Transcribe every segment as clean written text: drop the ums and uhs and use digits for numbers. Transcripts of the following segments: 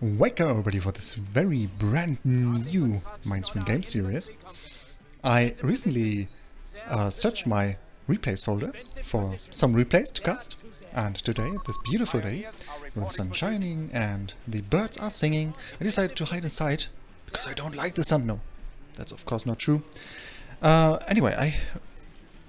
Welcome everybody for this very brand new Mindswing Games series. I recently searched my replays folder for some replays to cast, and today, this beautiful day, with the sun shining and the birds are singing, I decided to hide inside because I don't like the sun. No, that's of course not true. Anyway, I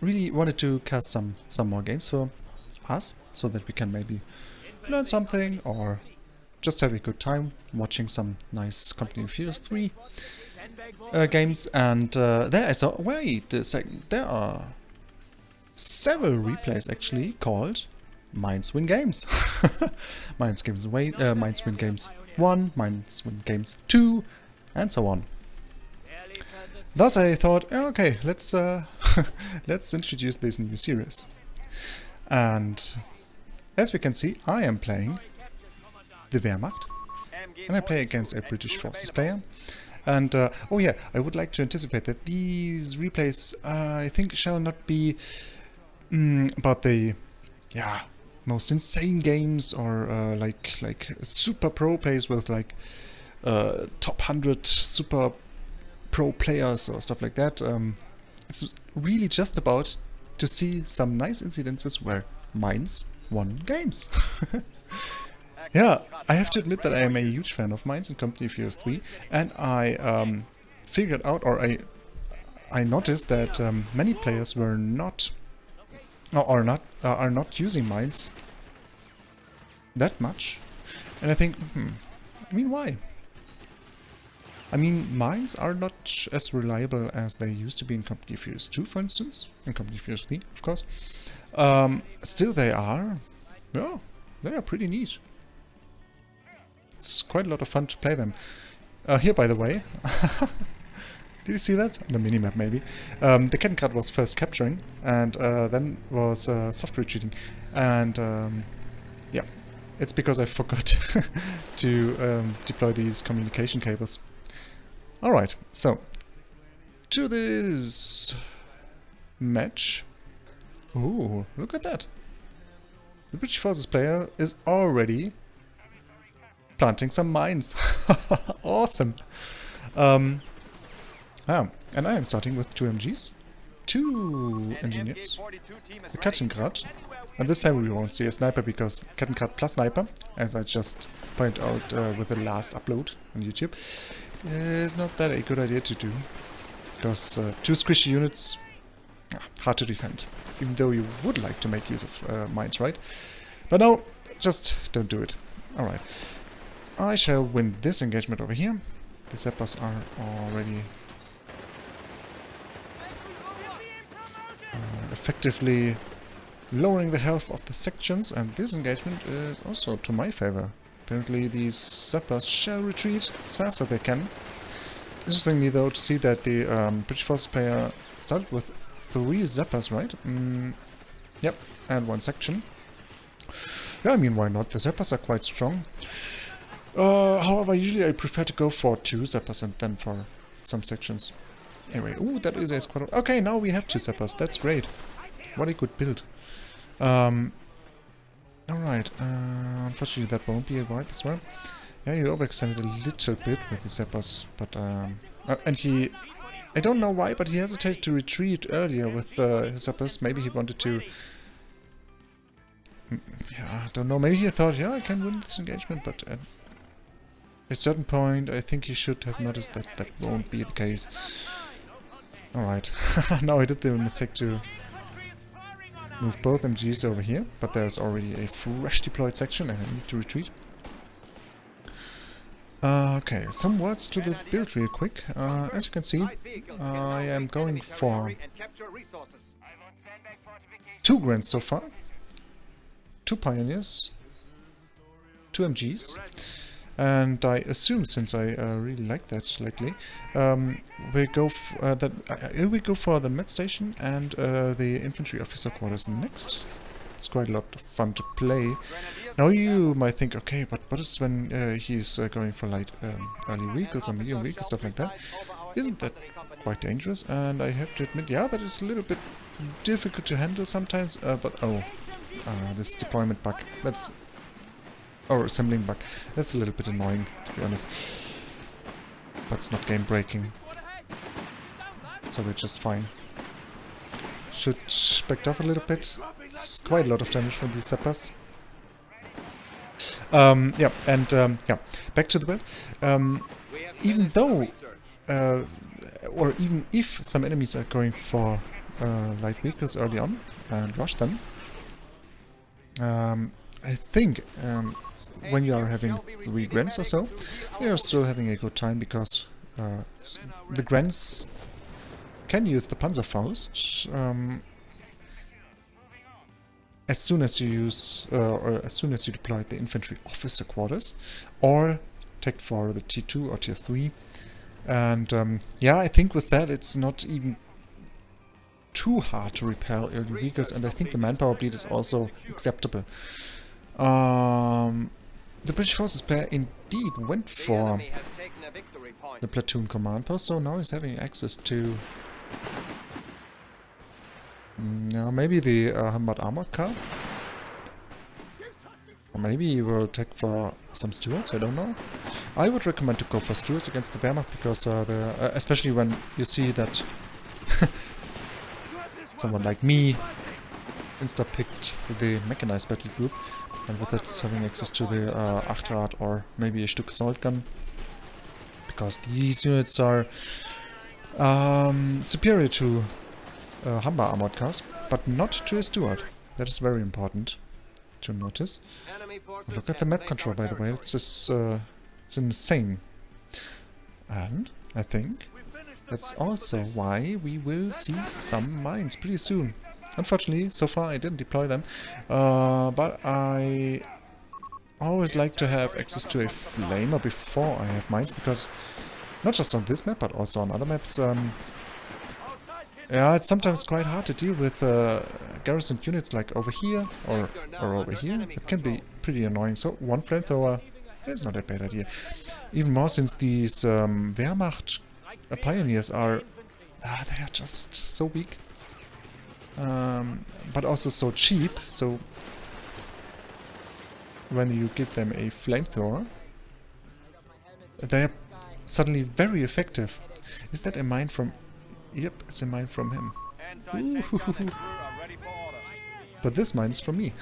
really wanted to cast some more games for us, so that we can maybe learn something or just have a good time watching some nice Company of Heroes 3 games. And there I saw, wait a second, there are several replays actually called Mindswing Games. Mindswing Games 1, Mindswing Games 2, and so on. Thus I thought, okay, let's let's introduce this new series. And as we can see, I am playing the Wehrmacht, and I play against a British Forces player. And oh yeah, I would like to anticipate that these replays, I think, shall not be about the most insane games or like super pro plays with like top 100 super pro players or stuff like that. It's really just about to see some nice incidences where Mainz won games. Yeah, I have to admit that I am a huge fan of Mainz and Company of Heroes 3, and I figured out, or I noticed that many players were not, or are not using Mainz that much, and I think, I mean, why? I mean, Mainz are not as reliable as they used to be in Company of Heroes 2, for instance, in Company of Heroes 3, of course. Still, they are pretty neat. It's quite a lot of fun to play them. Here, by the way, did you see that? On the minimap, maybe. The Kettenkrad was first capturing, and then was soft retreating. And yeah, it's because I forgot to deploy these communication cables. Alright, so, to this match. Ooh, look at that. The British Forces player is already planting some mines. Awesome. And I am starting with 2 MGs, 2 engineers, the Kettenkrad, and this time we won't see a sniper because Kettenkrad plus sniper, as I just pointed out with the last upload on YouTube, is not that a good idea to do, because 2 squishy units, hard to defend, even though you would like to make use of mines, right? But no, just don't do it. Alright. I shall win this engagement over here. The Zeppers are already effectively lowering the health of the sections, and this engagement is also to my favor. Apparently these Zeppers shall retreat as fast as they can. Interestingly though, to see that the British Forces player started with 3 Zeppers, right? Yep, and 1 section. Yeah, I mean, why not? The Zeppers are quite strong. However, usually I prefer to go for 2 Zeppers and then for some sections. Anyway, ooh, that is a squad. Okay, now we have 2 Zeppers. That's great. What a good build. Alright, unfortunately that won't be a wipe as well. Yeah, you overextended a little bit with the Zeppers, but, and he, I don't know why, but he hesitated to retreat earlier with his Zeppers. Maybe he wanted to, yeah, I don't know, maybe he thought, yeah, I can win this engagement, but at a certain point, I think he should have noticed that that won't be the case. Alright, now I did the mistake to move both MGs over here, but there's already a fresh deployed section and I need to retreat. Okay, some words to the build real quick. As you can see, I am going for 2 Grants so far, 2 Pioneers, 2 MGs. And I assume, since I really like that lately, we go for the med station and the infantry officer quarters next. It's quite a lot of fun to play. Now you might think, okay, but what is when he's going for light early vehicles or medium vehicles, stuff like that? Isn't that quite dangerous? And I have to admit, yeah, that is a little bit difficult to handle sometimes. But oh, this deployment bug. That's or assembling bug. That's a little bit annoying, to be honest. But it's not game breaking. So we're just fine. Should back off a little bit. It's quite a lot of damage from these zappers. Yeah, and yeah, back to the bed. Even though, or even if some enemies are going for light vehicles early on and rush them, I think when you are having 3 Grens or so, you are still having a good time, because the Grens can use the Panzerfaust as soon as you use, or as soon as you deploy the infantry officer quarters, or take for the tier 2 or tier 3. And yeah, I think with that it's not even too hard to repel early vehicles, and I think the manpower bleed is also acceptable. The British Forces player indeed went for the platoon command post, so now he's having access to maybe the Humbert armored car, or maybe he will take for some Stuarts, I don't know. I would recommend to go for Stuarts against the Wehrmacht, because especially when you see that someone like me insta-picked the mechanized battle group, and with that having access to the Achtrad or maybe a Stück assault gun, because these units are superior to Humber armored cars, but not to a Stuart. That is very important to notice. Look at the map control, by the way. It's just it's insane. And I think that's also why we will see some mines pretty soon. Unfortunately, so far I didn't deploy them, but I always like to have access to a flamer before I have mines, because not just on this map, but also on other maps, yeah, it's sometimes quite hard to deal with garrison units like over here or over here. It can be pretty annoying, so one flamethrower is not a bad idea. Even more since these Wehrmacht pioneers are, they are just so weak. But also so cheap, so when you give them a flamethrower, they are suddenly very effective. Is that a mine from... Yep, it's a mine from him. But this mine is from me.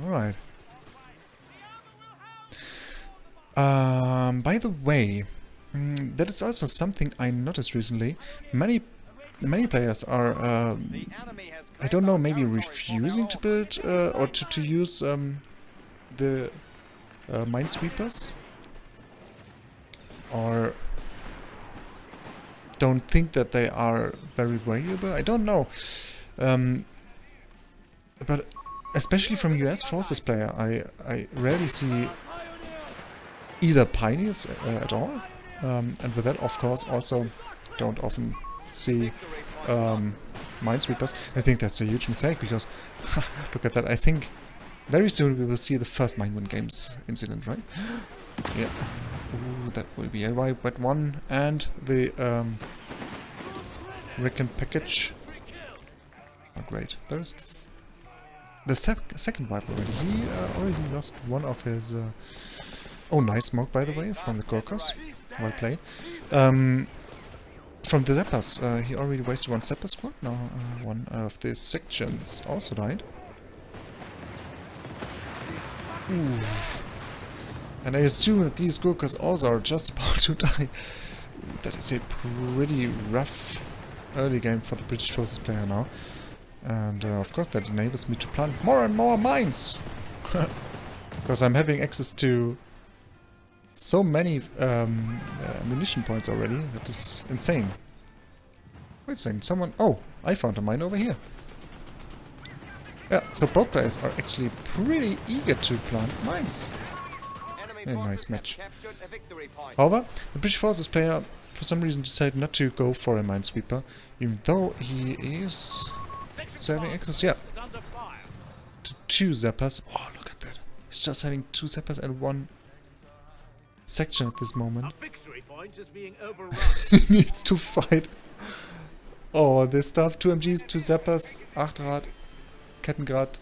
Alright. By the way, that is also something I noticed recently. Many players are, I don't know, maybe refusing to build or to use the minesweepers, or don't think that they are very valuable. I don't know, but especially from US Forces player, I rarely see either pioneers at all, and with that, of course, also don't often see minesweepers. I think that's a huge mistake, because look at that. I think very soon we will see the first Mine Win Games incident, right? Yeah. Ooh, that will be a wet one, and the Ricken package. Oh, great. There's the second wipe already. He already lost one of his. Oh, nice smoke, by the way, from the Gorkas. Well played. From the Zappers, he already wasted one Zapper squad. Now one of the sections also died. Oof. And I assume that these Gurkhas also are just about to die. Ooh, that is a pretty rough early game for the British Forces player now. And of course that enables me to plant more and more mines. Because I'm having access to so many munition points already. That is insane. Wait a second, someone... Oh, I found a mine over here. Yeah, so both players are actually pretty eager to plant mines. A nice match. However, the British Forces player for some reason decided not to go for a minesweeper, even though he is having access, yeah, to 2 Zappers. Oh, look at that. He's just having 2 Zappers and 1 section at this moment. He needs to fight. Oh, this stuff. 2 MGs, 2 Zappers, Achtrad, Kettengrad.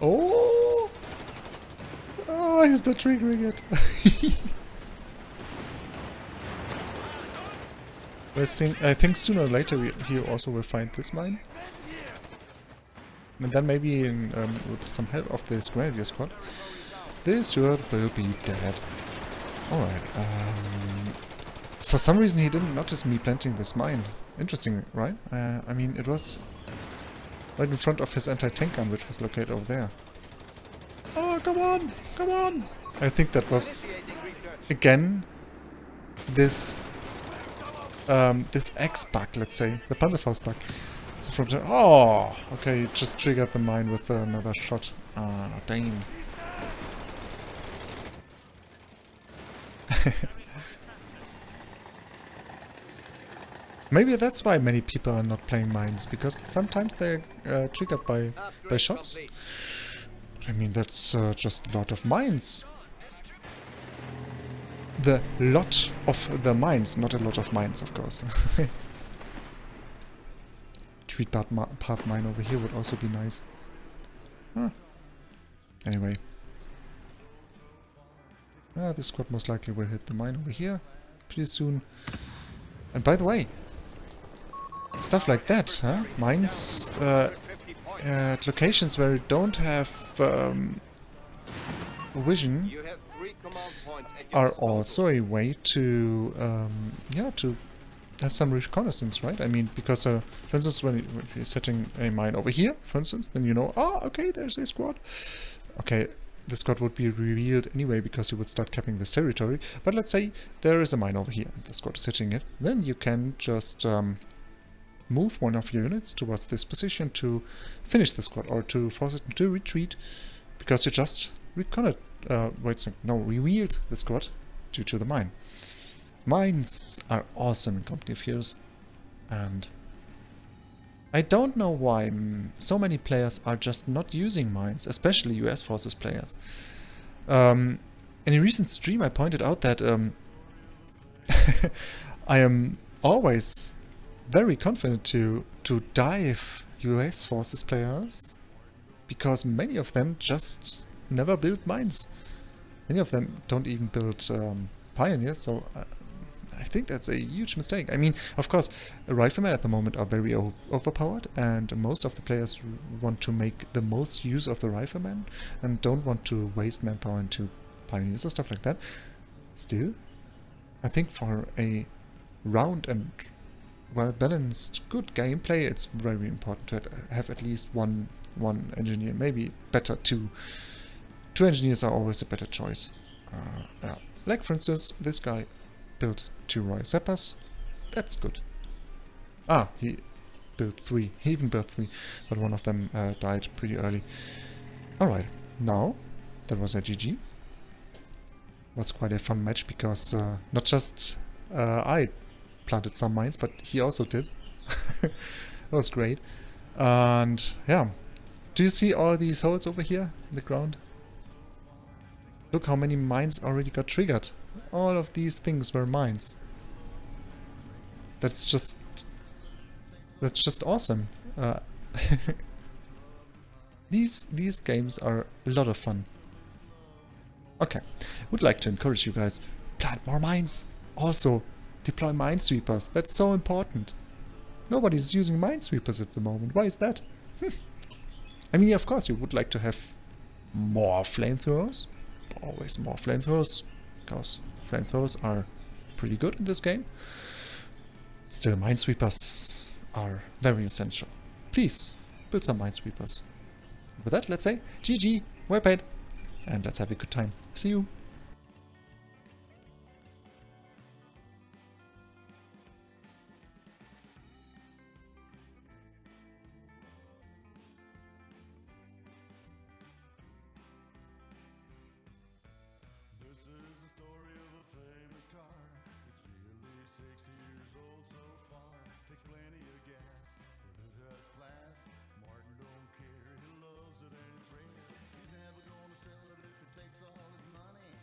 Oh! Oh, he's not triggering it. I think sooner or later he also will find this mine. And then maybe with some help of this Grenadier squad, this Stuart will be dead. Alright, for some reason he didn't notice me planting this mine. Interesting, right? I mean, it was right in front of his anti-tank gun, which was located over there. Oh, come on! Come on! I think that was, again, this X-bug, let's say. The Panzerfaust bug. So from there, oh! Okay, he just triggered the mine with another shot. Ah, damn. Maybe that's why many people are not playing mines, because sometimes they're triggered by shots. But I mean, that's just a lot of mines. The lot of the mines, not a lot of mines, of course. Tweet path mine over here would also be nice. Huh. Anyway. This squad most likely will hit the mine over here pretty soon. And by the way, stuff like that, huh? Mines at locations where you don't have vision are also a way to yeah, to have some reconnaissance, right? I mean, because for instance, when you're setting a mine over here, for instance, then you know, oh, okay, there's a squad. Okay, the squad would be revealed anyway because you would start capping this territory. But let's say there is a mine over here and the squad is hitting it. Then you can just move one of your units towards this position to finish the squad or to force it to retreat because you just revealed the squad due to the mine. Mines are awesome in Company of Heroes, and I don't know why so many players are just not using mines, especially US Forces players. In a recent stream I pointed out that I am always very confident to dive US Forces players because many of them just never build mines. Many of them don't even build pioneers, so I think that's a huge mistake. I mean, of course, riflemen at the moment are very overpowered, and most of the players want to make the most use of the riflemen and don't want to waste manpower into pioneers or stuff like that. Still, I think for a round and well-balanced, good gameplay, it's very important to have at least one engineer, maybe better two. Two engineers are always a better choice. Yeah. Like, for instance, this guy built 2 Royal Zeppers. That's good. Ah, he built 3. He even built 3, but one of them died pretty early. Alright, now, that was a GG. Was quite a fun match because not just I planted some mines, but he also did. That was great. And yeah, do you see all these holes over here in the ground? Look how many mines already got triggered. All of these things were mines. That's just awesome. These games are a lot of fun. Okay, would like to encourage you guys, plant more mines. Also, deploy minesweepers. That's so important. Nobody's using minesweepers at the moment. Why is that? I mean, of course, you would like to have more flamethrowers. Always more flamethrowers, because flamethrowers are pretty good in this game. Still, minesweepers are very essential. Please, build some minesweepers. With that, let's say GG, well played, and let's have a good time. See you! All his money.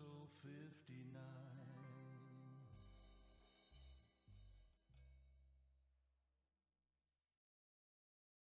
Parcel 59.